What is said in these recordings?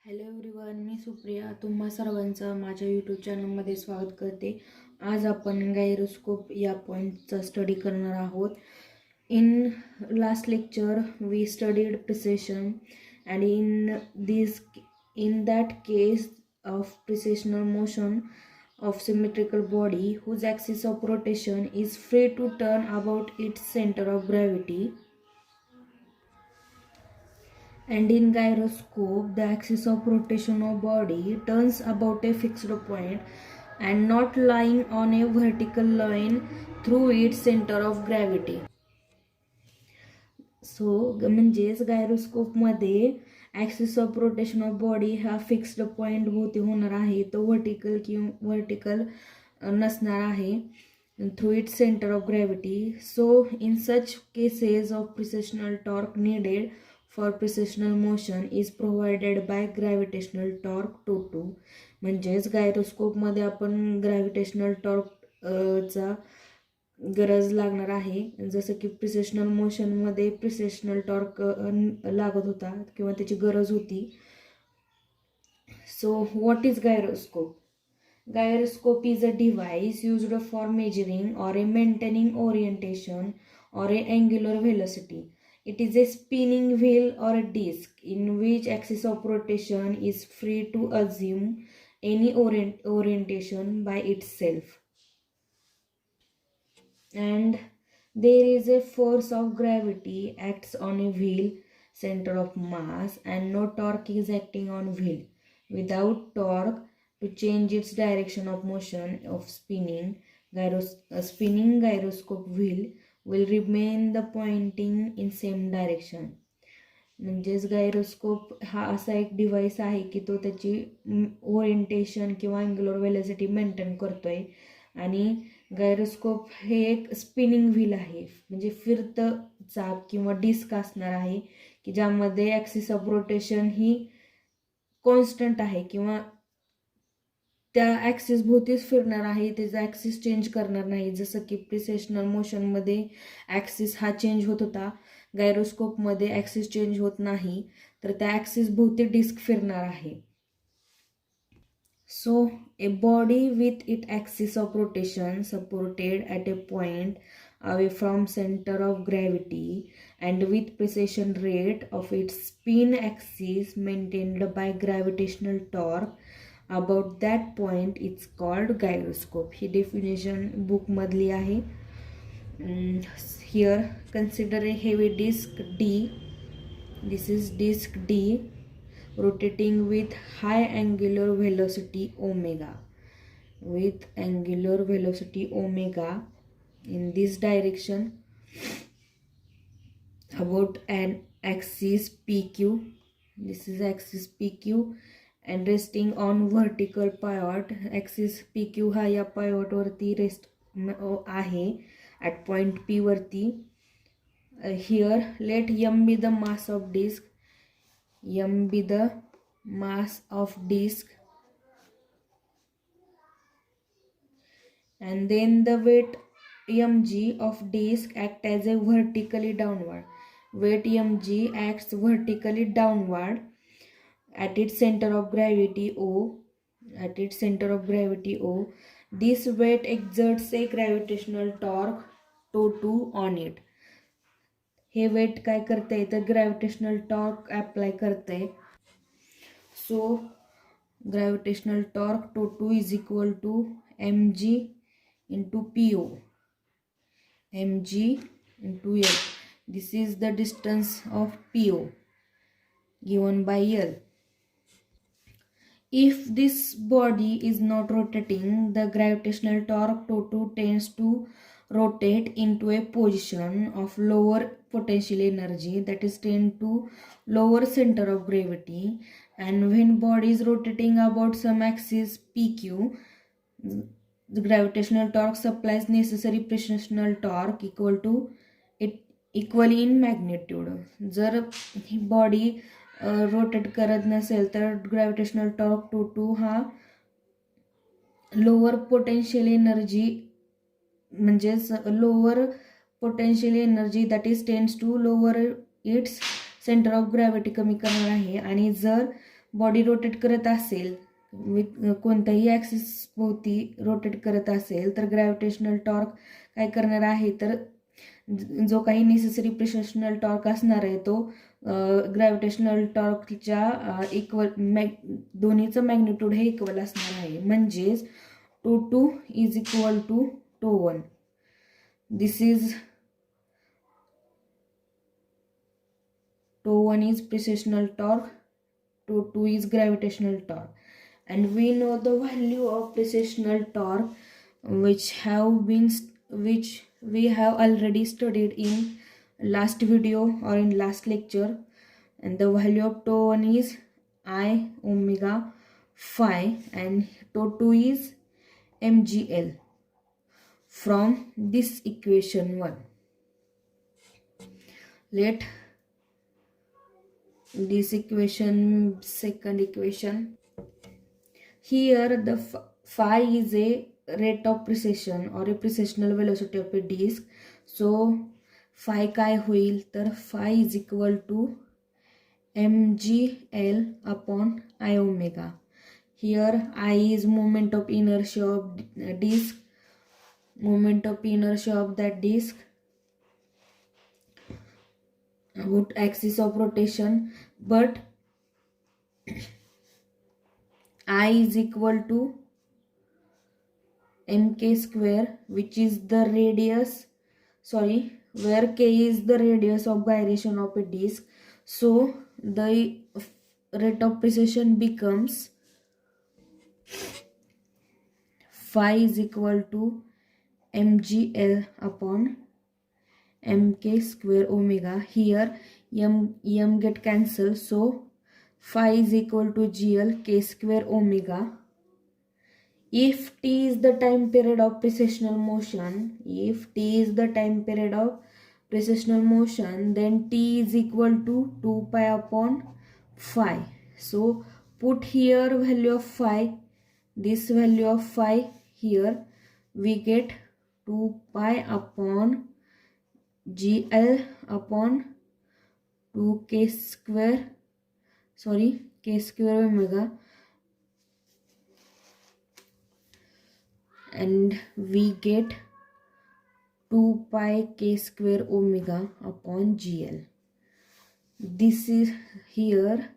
Hello everyone, मी सुप्रिया तुम्हा सर्वांचं माझ्या यूट्यूब चॅनलमध्ये स्वागत करते. आज आपण गायरोस्कोप या पॉईंटचा स्टडी करणार आहोत. In last lecture we studied precession and in that case of precessional motion of symmetrical body whose axis of rotation is free to turn about its center of gravity. And in gyroscope, the axis of rotation of body turns about a fixed point and not lying on a vertical line through its center of gravity. So म्हणजेच गायरोस्कोपमध्ये axis of rotation of body हा fixed point भोवती होणार आहे, तो vertical नसणार आहे through its centre of gravity. So in such cases of precessional torque needed for precessional motion is provided by gravitational torque too. म्हणजेच गायरोस्कोपमध्ये आपण ग्रॅव्हिटेशनल टॉर्कचा गरज लागणार आहे. जसं की प्रिसेशनल मोशनमध्ये प्रिसेशनल टॉर्क लागत होता किंवा त्याची गरज होती. So what is gyroscope? Gyroscope is a device used for measuring or maintaining orientation or angular velocity. It is a spinning wheel or a disc in which axis of rotation is free to assume any orientation by itself. And there is a force of gravity acts on a wheel center of mass and no torque is acting on wheel. Without torque to change its direction of motion of spinning gyroscope wheel will remain the pointing in same direction. म्हणजेच gyroscope हा असा एक device आहे की तो त्याची orientation किंवा angular velocity maintain करतोय. आणि गायरोस्कोप हे एक स्पिनिंग व्हील आहे, म्हणजे फिरतं चाप किंवा डिस्क असणार आहे की ज्यामध्ये axis of rotation he constant आहे किंवा त्या ॲक्सिस भोवतीच फिरणार आहे, त्याचा ॲक्सिस चेंज करणार नाही. जसं की प्रिसेशनल मोशनमध्ये ॲक्सिस हा चेंज होत होता, गायरोस्कोपमध्ये ॲक्सिस चेंज होत नाही, तर त्या ॲक्सिस भोवती डिस्क फिरणार आहे. So, a body with its axis of rotation supported at a point away from center of gravity and with precession rate of its spin axis maintained by gravitational torque about that point it's called gyroscope. He definition book मधली आहे. Here consider a heavy disc D. This is disc D rotating with high angular velocity omega. With angular velocity omega in this direction about an axis PQ. This is axis PQ and resting on vertical pivot. Axis PQ हा या pivot वरती rest आहे at point P वरती. Here let m be the mass of disc. M be the mass of disc and then the weight mg of disc act as a vertically downward. Weight mg acts vertically downward at its center of gravity O. At its center of gravity O, this weight exerts a gravitational torque T2 on it. हे weight काय करते तर gravitational torque apply करते. So gravitational torque T2 is equal to mg into PO. mg into L. This is the distance of PO given by L. If this body is not rotating, the gravitational torque T2 tends to rotate into a position of lower potential energy, that is tend to lower center of gravity. And when body is rotating about some axis PQ, the gravitational torque supplies necessary precessional torque equal to it equally in magnitude. जर ही body rotate करत नसेल तर gravitational torque T2 हा lower potential energy म्हणजेच lower potential energy that is tends to lower its centre of gravity कमी करणार आहे. आणि जर बॉडी रोटेट करत असेल, कोणत्याही ॲक्सिस भोवती रोटेट करत असेल, तर ग्रॅव्हिटेशनल टॉर्क काय करणार आहे, तर जो काही नेसेसरी प्रिसेशनल टॉर्क असणार आहे तो ग्रॅव्हिटेशनल टॉर्कच्या दोन्हीचं मॅग्निट्यूड हे इक्वल असणार आहे. म्हणजेच τ2 is equal to τ1. This is τ1 is precessional torque, τ2 is gravitational torque, and we know the value of precessional torque which we have already studied in last video or in last lecture, and the value of τ1 is I omega phi and τ2 is mgl from this equation 1. Let this equation, second equation, here the phi is a rate of precession or a precessional velocity of a disk. So phi काय होईल, तर phi is equal to mgl upon I omega. Here I is moment of inertia of disk, moment of inertia of that disk, about axis of rotation, but I is equal to mk square, which is the radius, where k is the radius of gyration of a disk. So the rate of precession becomes phi is equal to mgl upon mk square omega. Here m get cancelled, so phi is equal to gl k square omega. If t is the time period of precessional motion, then t is equal to 2 pi upon phi. So put here value of phi, this value of phi here, we get 2 pi upon gl upon 2 k square omega, and we get 2 pi k square omega upon gl. This is here,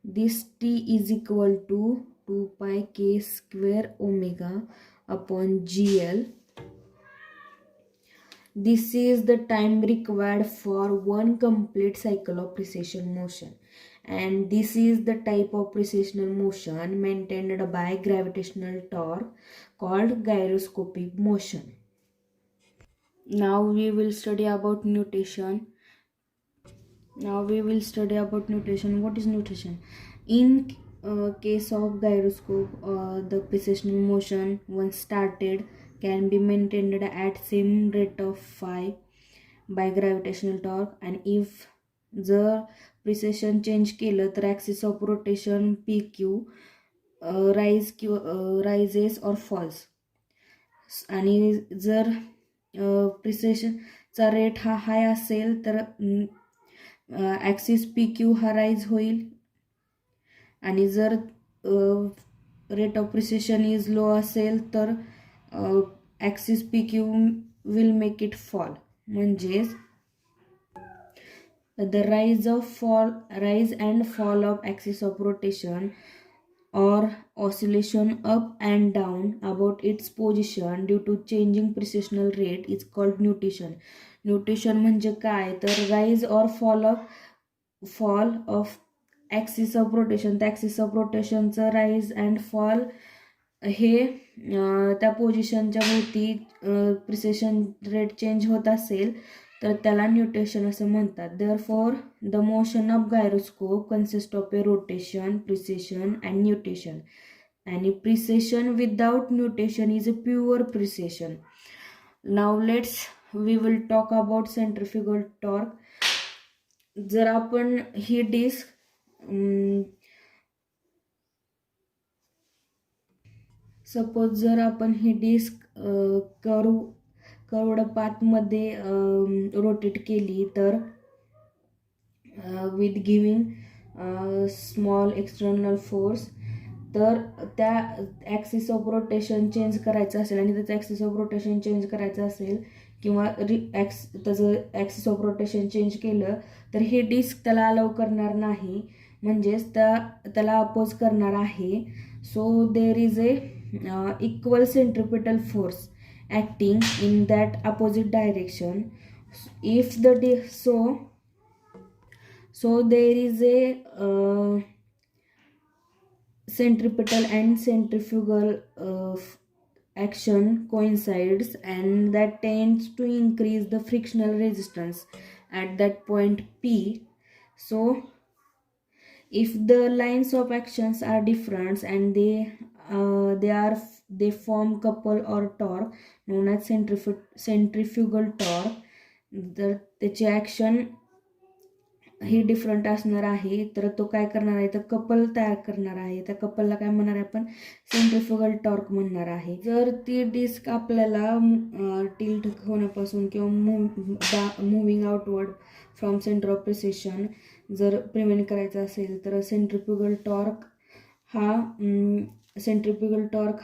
this t is equal to 2 pi k square omega upon gl. This is the time required for one complete cycle of precession motion, and this is the type of precessional motion maintained by gravitational torque called gyroscopic motion. Now we will study about nutation. What is nutation? In case of gyroscope, the precessional motion once started can be maintained at same rate of phi by gravitational torque, and if जर precision change केलं तर axis of rotation PQ rises और false, आणि जर प्रिसेशनचा rate हा हाय असेल तर axis PQ हा राईज होईल, आणि जर rate of precision is low असेल तर axis PQ will make it fall. म्हणजेच the rise and fall of axis of rotation or oscillation up and down about its position due to changing precessional rate is called nutation. Nutation म्हणजे काय, तर rise or fall of axis of rotation. त्या axis of rotationचं rise and fall हे त्या पोझिशनच्या भोवती precision rate change होत असेल तर त्याला न्यूटेशन असं म्हणतात. Therefore the motion of gyroscope consist of a rotation, precession and nutation, आणि precession without nutation is a pure precession. Now we will talk about centrifugal torque. जर आपण ही डिस्क सपोज जर आपण ही डिस्क कर्वड पाथमध्ये रोटेट केली तर with giving small external force. तर त्या ॲक्सिस ऑफ रोटेशन चेंज करायचं असेल आणि त्याचं ॲक्सिस ऑफ रोटेशन चेंज करायचं असेल किंवा त्याचं ॲक्सिस ऑफ रोटेशन चेंज केलं तर हे डिस्क त्याला अलाव करणार नाही, म्हणजेच त्याला अपोज करणार आहे. So there is a equal centripetal force acting in that opposite direction. If the so there is a centripetal and centrifugal action coincides, and that tends to increase the frictional resistance at that point P. So if the lines of actions are different and they form couple or torque known as centrifugal torque, तर त्याची action ही different असणार आहे. तर तो काय करणार आहे, तर कपल तयार करणार आहे. त्या कपलला काय म्हणणार आहे आपण, सेंट्रिफ्युगल टॉर्क म्हणणार आहे. जर ती डिस्क आपल्याला टिल्ट होण्यापासून किंवा moving outward from centre of precision जर प्रिव्हेंट करायचं असेल तर सेंट्रिफ्युगल टॉर्क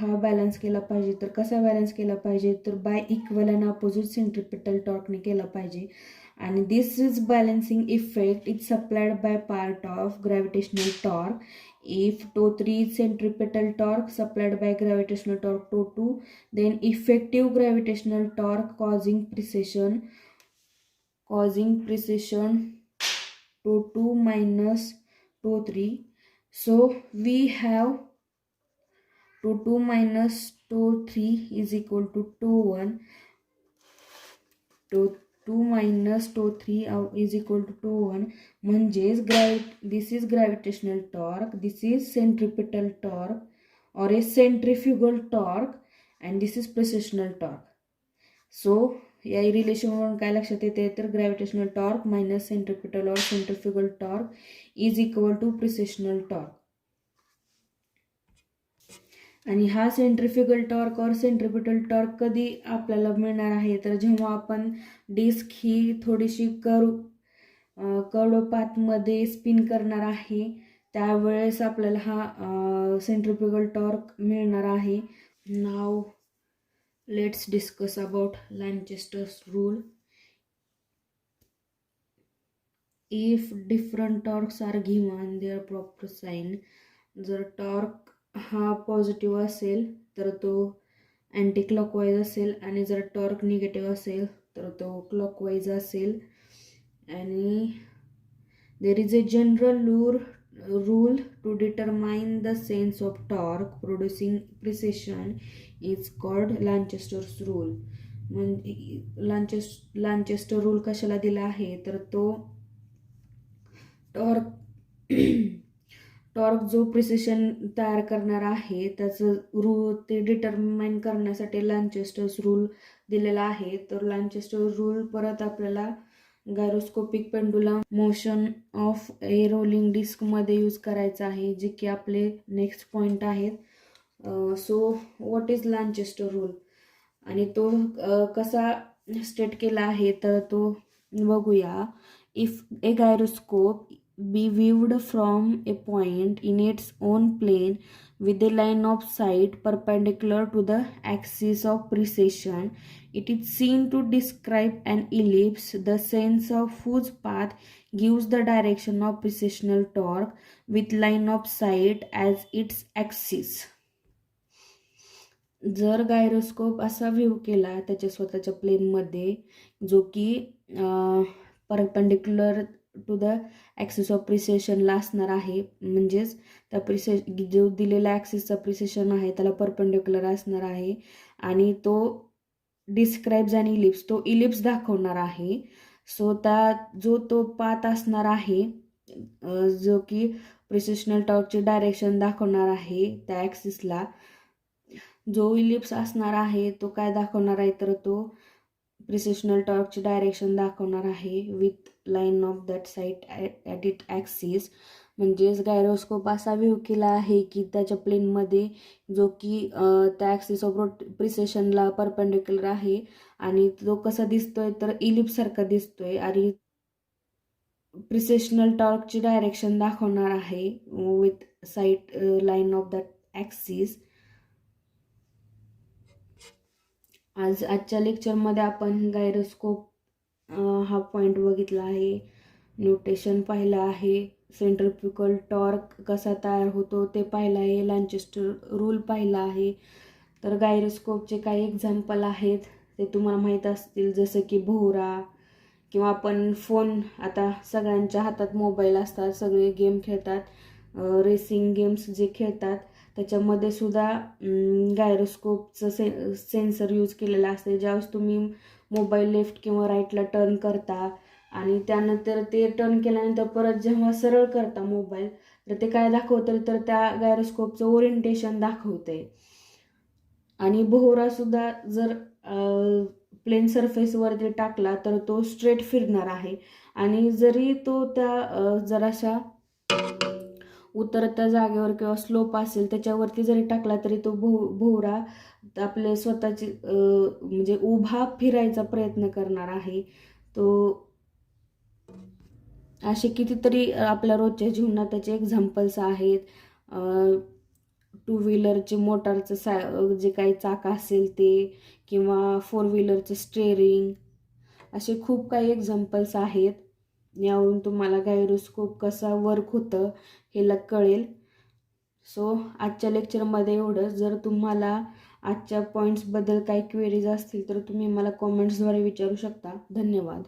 हा बॅलन्स केला पाहिजे. तर कसा बॅलन्स केला पाहिजे, तर by equal and opposite centripetal टॉर्कने केला पाहिजे. आणि this is balancing effect is supplied by part of gravitational torque. If τ3 is centripetal torque supplied by gravitational torque τ2, then effective gravitational torque causing precession τ2 minus τ3. So we have τ2 minus τ3 is equal to τ1. τ2 minus τ3 is equal to τ1. म्हणजेच this is gravitational torque, this is centripetal torque or a centrifugal torque, and this is precessional torque. So या रिलेशनवरून काय लक्षात येते, तर gravitational torque minus centripetal और centrifugal torque is equal to precessional torque. आणि हा centrifugal torque और centripetal torque कधी आपल्याला मिळणार आहे, तर जेव्हा आपण डिस्क ही थोडीशी कर्व पाथमध्ये स्पिन करणार आहे त्यावेळेस आपल्याला हा सेंट्रिफ्युगल टॉर्क मिळणार आहे. Now let's discuss about Lanchester's rule. If different torques are given their proper sign, जर टॉर्क हा पॉझिटिव्ह असेल तर तो अँटी क्लॉकवाईज असेल आणि जर टॉर्क निगेटिव्ह असेल तर तो क्लॉकवाईज असेल. आणि there is a general rule to determine the sense of torque producing precession is called Lanchester's rule. म्हणजे लँचेस्टर रूल कशाला दिला आहे, तर तो टॉर्क जो प्रिसिशन तयार करणार आहे त्याचं ते डिटरमाइन करण्यासाठी लँचेस्टर्स रूल दिलेला आहे. तर लँचेस्टर रूल परत आपल्याला gyroscopic pendulum motion of a rolling डिस्कमध्ये यूज करायचा आहे, जे की आपले नेक्स्ट पॉईंट आहेत. So what is Lanchester rule आणि तो कसा स्टेट केला आहे तर तो बघूया. If a gyroscope be viewed from a point in its own plane with a line of sight perpendicular to the axis of precession, it is seen to describe an ellipse, the sense of whose path gives the direction of precessional torque with line of sight as its axis. जर gyroscope असा view केला त्याच्या स्वतःच्या प्लेनमध्ये जो की perpendicular to the axis of प्रिसेशनला असणार आहे, म्हणजेच त्या जो दिलेला ॲक्सिसचा प्रिसेशन आहे त्याला परपेंडिक्युलर असणार आहे आणि तो डिस्क्राइब्स अन इलिप्स, तो इलिप्स दाखवणार आहे. सो तो पाथ असणार आहे जो की प्रिसेशनल टॉर्कची डायरेक्शन दाखवणार आहे त्या ॲक्सिसला. जो इलिप्स असणार आहे तो काय दाखवणार आहे, तर तो प्रिसेशनल टॉर्कची डायरेक्शन दाखवणार आहे with line of that site at it axis. म्हणजेच गायरोस्कोप असा व्ह्यू केला आहे की त्याच्या प्लेनमध्ये जो की त्या ॲक्सिस ऑफ प्रिसेशनला परपेंडिक्युलर आहे आणि तो कसा दिसतोय तर इलिप्ससारखा दिसतोय. आणि प्रिसेशनल टॉर्कची डायरेक्शन दाखवणार आहे with site line of the axis. आजच्या लेक्चरमध्ये आपण गायरोस्कोप हा पॉईंट बघितला आहे, नोटेशन पाहिलं आहे, सेंट्रिफ्युगल टॉर्क कसा तयार होतो ते पाहिलं आहे, लँचेस्टर रूल पाहिला आहे. तर गायरोस्कोपचे काही एक्झाम्पल आहेत ते तुम्हाला माहीत असतील, जसं की भोवरा, किंवा आपण फोन, आता सगळ्यांच्या हातात मोबाईल असतात, सगळे गेम खेळतात, रेसिंग गेम्स जे खेळतात त्याच्यामध्ये सुद्धा गायरोस्कोपचं सेन्सर यूज केलेलं असते. ज्यावेळेस तुम्ही मोबाईल लेफ्ट किंवा राईटला टर्न करता आणि त्यानंतर ते टर्न केल्यानंतर परत जेव्हा सरळ करता मोबाईल, तर ते काय दाखवतं, तर त्या गायरोस्कोपचं ओरिएंटेशन दाखवतंय. आणि भोवरासुद्धा जर प्लेन सरफेसवरती टाकला तर तो स्ट्रेट फिरणार आहे, आणि जरी तो त्या जराशा उतरत्या जागेवर किंवा स्लोप असेल त्याच्यावरती जरी टाकला तरी तो भोवरा आपले स्वतःची म्हणजे उभा फिरायचा प्रयत्न करणार आहे. तो असे कितीतरी आपल्या रोजच्या जीवनात त्याचे एक्झाम्पल्स आहेत. टू व्हीलरचे मोटारचं जे काही चाक असेल ते, किंवा फोर व्हीलरचं स्टेअरिंग, असे खूप काही एक्झाम्पल्स आहेत. यावरून तुम्हाला गायरोस्कोप कसा वर्क होतं हे कळेल. सो आजच्या लेक्चरमध्ये एवढंच. जर तुम्हाला आजच्या पॉईंट्सबद्दल काही क्वेरीज असतील तर तुम्ही मला कॉमेंट्सद्वारे विचारू शकता. धन्यवाद.